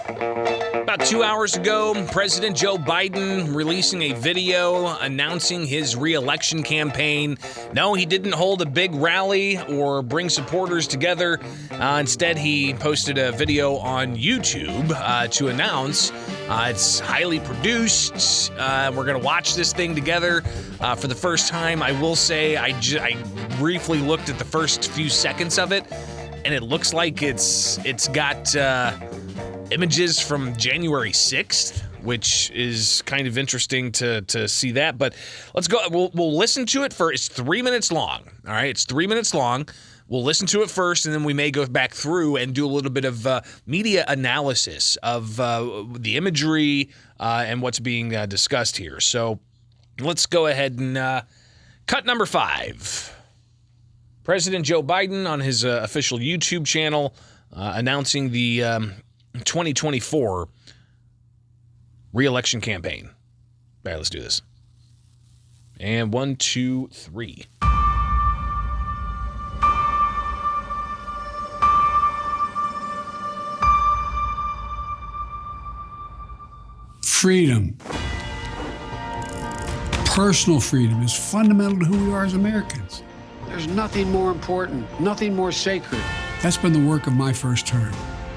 About 2 hours ago, President Joe Biden releasing a video announcing his re-election campaign. No, he didn't hold a big rally or bring supporters together. Instead, he posted a video on YouTube to announce it's highly produced. We're going to watch this thing together for the first time. I will say I briefly looked at the first few seconds of it, and it looks like it's got images from January 6th, which is kind of interesting to see that. But let's go. We'll listen to it for. It's 3 minutes long. All right, it's 3 minutes long. We'll listen to it first, and then we may go back through and do a little bit of media analysis of the imagery and what's being discussed here. So let's go ahead and cut number 5. President Joe Biden on his official YouTube channel announcing the 2024 re-election campaign. All right, let's do this. And 1, 2, 3. Freedom, personal freedom, is fundamental to who we are as Americans. There's nothing more important, nothing more sacred. That's been the work of my first term,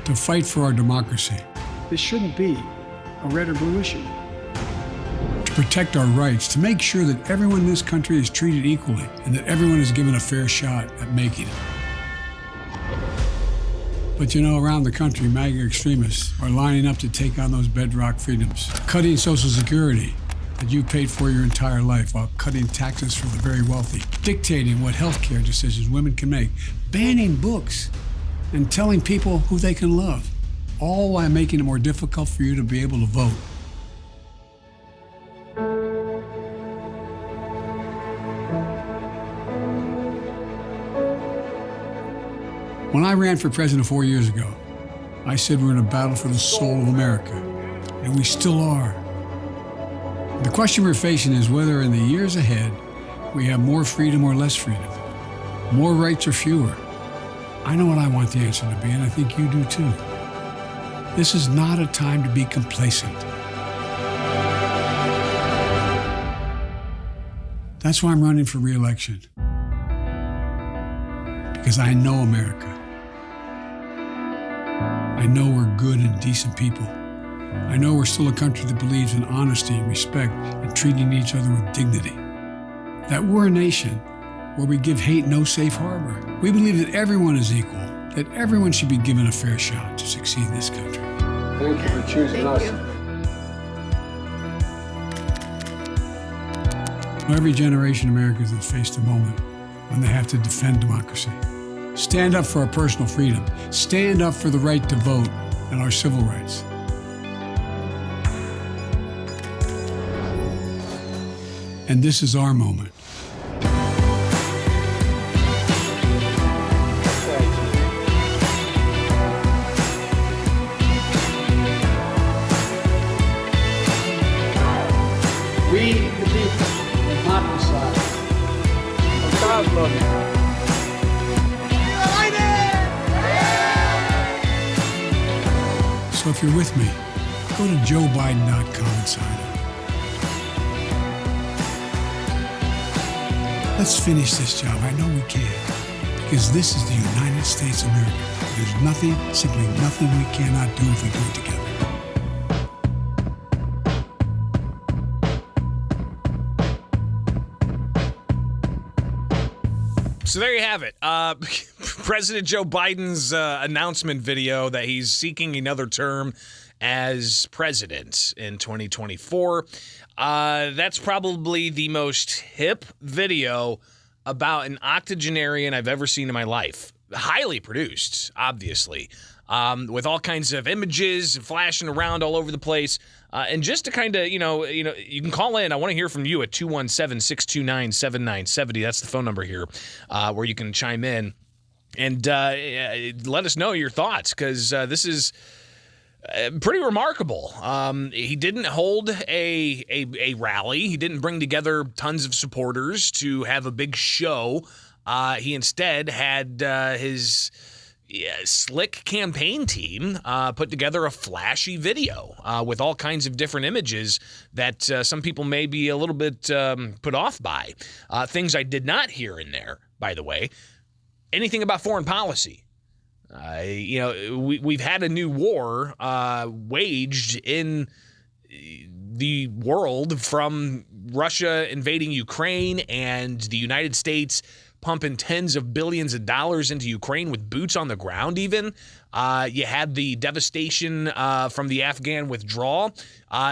to fight for our democracy. This shouldn't be a red or blue issue. To protect our rights, to make sure that everyone in this country is treated equally and that everyone is given a fair shot at making it. But you know, around the country, MAGA extremists are lining up to take on those bedrock freedoms, cutting Social Security that you paid for your entire life while cutting taxes for the very wealthy, dictating what health care decisions women can make, banning books, and telling people who they can love, all while making it more difficult for you to be able to vote. When I ran for president 4 years ago, I said we're in a battle for the soul of America, and we still are. The question we're facing is whether in the years ahead we have more freedom or less freedom, more rights or fewer. I know what I want the answer to be, and I think you do too. This is not a time to be complacent. That's why I'm running for re-election. Because I know America. I know we're good and decent people. I know we're still a country that believes in honesty and respect and treating each other with dignity. That we're a nation where we give hate no safe harbor. We believe that everyone is equal, that everyone should be given a fair shot to succeed in this country. Thank you for choosing us. Every generation of Americans has faced a moment when they have to defend democracy. Stand up for our personal freedom. Stand up for the right to vote and our civil rights. And this is our moment. We, the people, will not decide. So if you're with me, go to joebiden.com and sign up. Let's finish this job. I know we can. Because this is the United States of America. There's nothing, simply nothing we cannot do if we do it together. So there you have it. President Joe Biden's announcement video that he's seeking another term as president in 2024. That's probably the most hip video about an octogenarian I've ever seen in my life. Highly produced, obviously, with all kinds of images flashing around all over the place. And just to kind of, you can call in. I want to hear from you at 217-629-7970. That's the phone number here where you can chime in and let us know your thoughts, because this is pretty remarkable. He didn't hold a rally. He didn't bring together tons of supporters to have a big show. He instead had his slick campaign team put together a flashy video with all kinds of different images that some people may be a little bit put off by. Things I did not hear in there, by the way, anything about foreign policy. We've had a new war waged in the world from Russia invading Ukraine and the United States pumping tens of billions of dollars into Ukraine with boots on the ground even. You had the devastation from the Afghan withdrawal.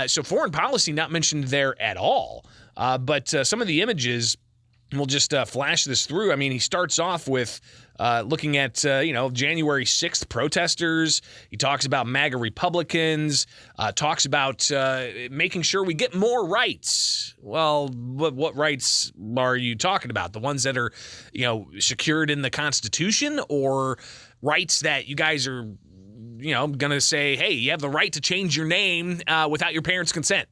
So foreign policy not mentioned there at all. But some of the images, we'll just flash this through. I mean, he starts off with looking at, January 6th protesters. He talks about MAGA Republicans, talks about making sure we get more rights. Well, what rights are you talking about? The ones that are, secured in the Constitution, or rights that you guys are, going to say, hey, you have the right to change your name without your parents' consent.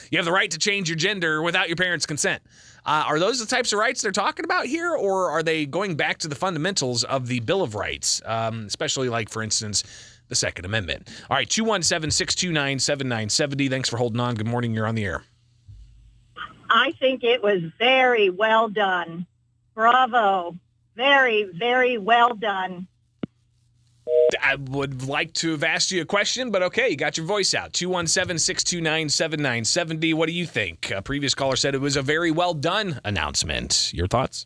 You have the right to change your gender without your parents' consent. Are those the types of rights they're talking about here, or are they going back to the fundamentals of the Bill of Rights, especially like, for instance, the Second Amendment? All right, 217-629-7970. Thanks for holding on. Good morning. You're on the air. I think it was very well done. Bravo. Very, very well done. I would like to have asked you a question, but okay, you got your voice out. 217-629-7970. What do you think? A previous caller said it was a very well done announcement. Your thoughts?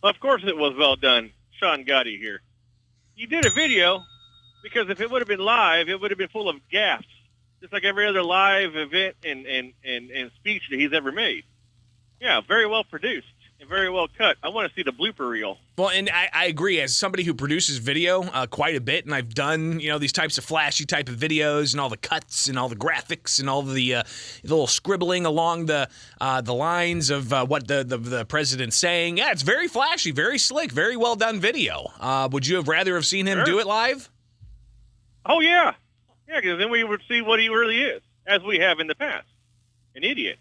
Of course it was well done. Sean Gotti here. You did a video because if it would have been live, it would have been full of gaffes, just like every other live event and speech that he's ever made. Yeah, very well produced and very well cut. I want to see the blooper reel. Well, and I agree. As somebody who produces video quite a bit, and I've done these types of flashy type of videos and all the cuts and all the graphics and all the little scribbling along the lines of what the president's saying. Yeah, it's very flashy, very slick, very well done video. Would you have rather have seen him do it live? Oh yeah, because then we would see what he really is, as we have in the past. An idiot.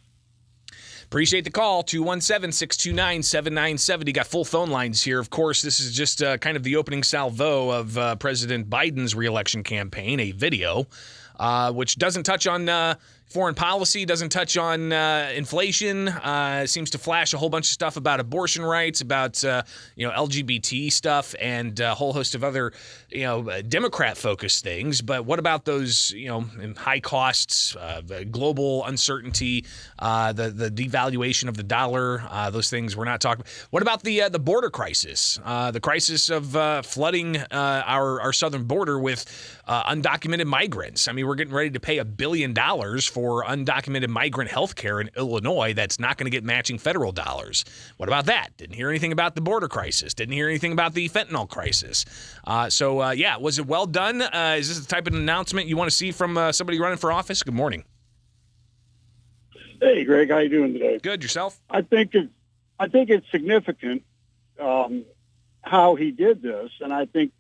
Appreciate the call, 217-629-7970. Got full phone lines here. Of course, this is just kind of the opening salvo of President Biden's reelection campaign, a video, which doesn't touch on foreign policy, doesn't touch on inflation, seems to flash a whole bunch of stuff about abortion rights, about LGBT stuff, and a whole host of other Democrat-focused things. But what about those high costs, the global uncertainty, the devaluation of the dollar? Those things we're not talking. What about the border crisis, the crisis of flooding our southern border with undocumented migrants? I mean, we're getting ready to pay $1 billion for undocumented migrant health care in Illinois that's not going to get matching federal dollars. What about that? Didn't hear anything about the border crisis. Didn't hear anything about the fentanyl crisis. Was it well done? Is this the type of announcement you want to see from somebody running for office? Good morning. Hey, Greg, how you doing today? Good. Yourself? I think it's significant how he did this, and I think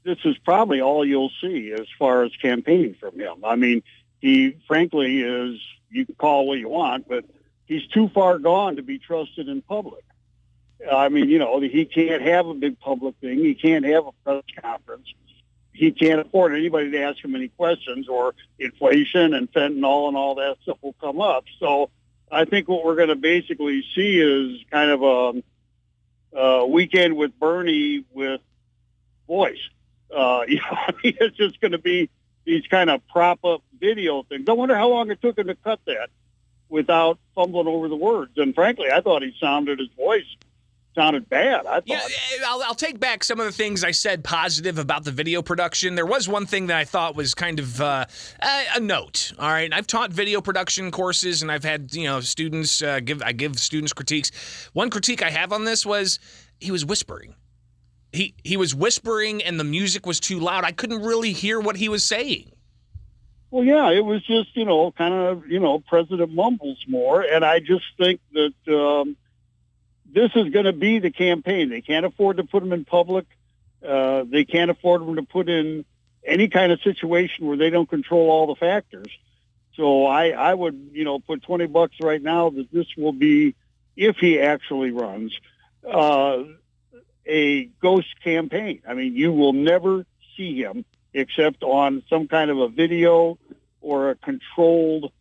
this is probably all you'll see as far as campaigning from him. I mean, he frankly is, you can call what you want, but he's too far gone to be trusted in public. I mean, he can't have a big public thing. He can't have a press conference. He can't afford anybody to ask him any questions, or inflation and fentanyl and all that stuff will come up. So I think what we're going to basically see is kind of a Weekend with Bernie with voice. It's just going to be these kind of prop up video things. I wonder how long it took him to cut that without fumbling over the words. And frankly, I thought his voice sounded bad. I thought. Yeah, I'll take back some of the things I said positive about the video production. There was one thing that I thought was kind of a note. All right, I've taught video production courses, and I've had students give students critiques. One critique I have on this was he was whispering. He was whispering, and the music was too loud. I couldn't really hear what he was saying. Well, yeah, it was just kind of President mumbles more, and I just think that this is going to be the campaign. They can't afford to put him in public. They can't afford him to put in any kind of situation where they don't control all the factors. So I would put $20 right now that this will be, if he actually runs. a ghost campaign. I mean, you will never see him except on some kind of a video or a controlled,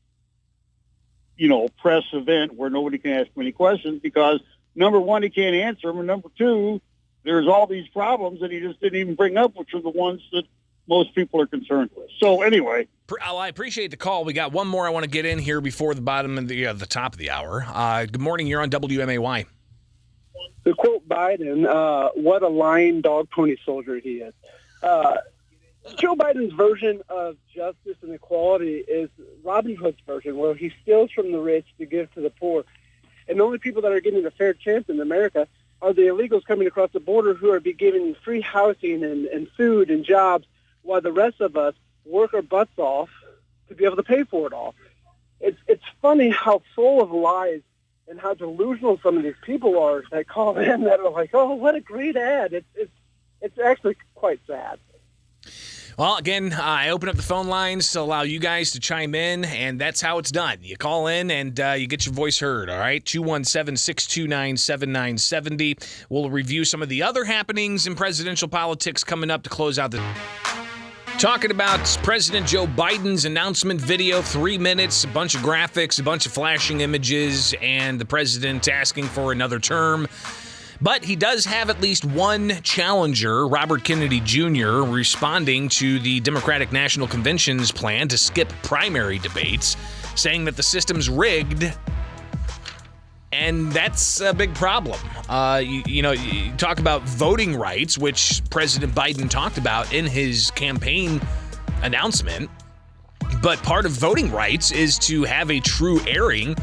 press event where nobody can ask him any questions because, number one, he can't answer them, and number two, there's all these problems that he just didn't even bring up, which are the ones that most people are concerned with. So anyway. I appreciate the call. We got one more I want to get in here before the bottom of the top of the hour. Good morning. You're on WMAY. To quote Biden, what a lying dog pony soldier he is. Joe Biden's version of justice and equality is Robin Hood's version, where he steals from the rich to give to the poor. And the only people that are getting a fair chance in America are the illegals coming across the border who are be given free housing and food and jobs, while the rest of us work our butts off to be able to pay for it all. It's funny how full of lies and how delusional some of these people are that call in that are like, oh, what a great ad. It's actually quite sad. Well, again, I open up the phone lines to allow you guys to chime in, and that's how it's done. You call in, and you get your voice heard, all right? 217-629-7970. We'll review some of the other happenings in presidential politics coming up to close out the... Talking about President Joe Biden's announcement video, 3 minutes, a bunch of graphics, a bunch of flashing images, and the president asking for another term. But he does have at least one challenger, Robert Kennedy Jr., responding to the Democratic National Convention's plan to skip primary debates, saying that the system's rigged. And that's a big problem. You talk about voting rights, which President Biden talked about in his campaign announcement. But part of voting rights is to have a true airing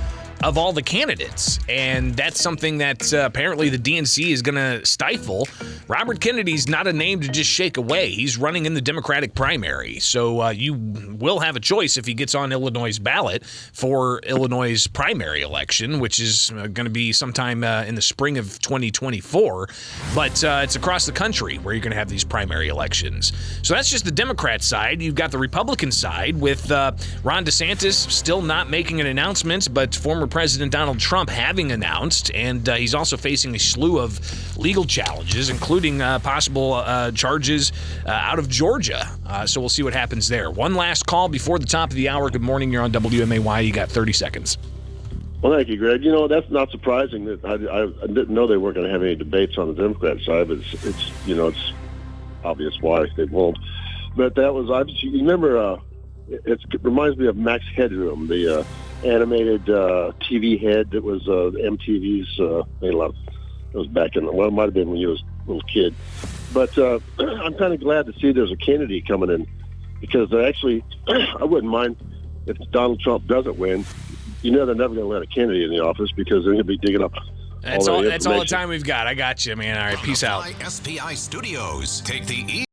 of all the candidates. And that's something that apparently the DNC is going to stifle. Robert Kennedy's not a name to just shake away. He's running in the Democratic primary. So you will have a choice if he gets on Illinois' ballot for Illinois' primary election, which is going to be sometime in the spring of 2024. But it's across the country where you're going to have these primary elections. So that's just the Democrat side. You've got the Republican side with Ron DeSantis still not making an announcement, but former President Donald Trump having announced, and he's also facing a slew of legal challenges, including possible charges out of Georgia. So we'll see what happens there. One last call before the top of the hour. Good morning. You're on WMAY. You got 30 seconds. Well, thank you, Greg. That's not surprising. That I didn't know they weren't going to have any debates on the Democrat side, but it's obvious why they won't. But that was obviously, you remember, it reminds me of Max Headroom, the animated TV head that was MTV's made a lot of, it was back in, well, it might have been when you was a little kid. But I'm kind of glad to see there's a Kennedy coming in, because actually I wouldn't mind if Donald Trump doesn't win. They're never going to let a Kennedy in the office because they're going to be digging up That's all the time we've got. I got you, man. All right, peace out. SPI Studios. Take the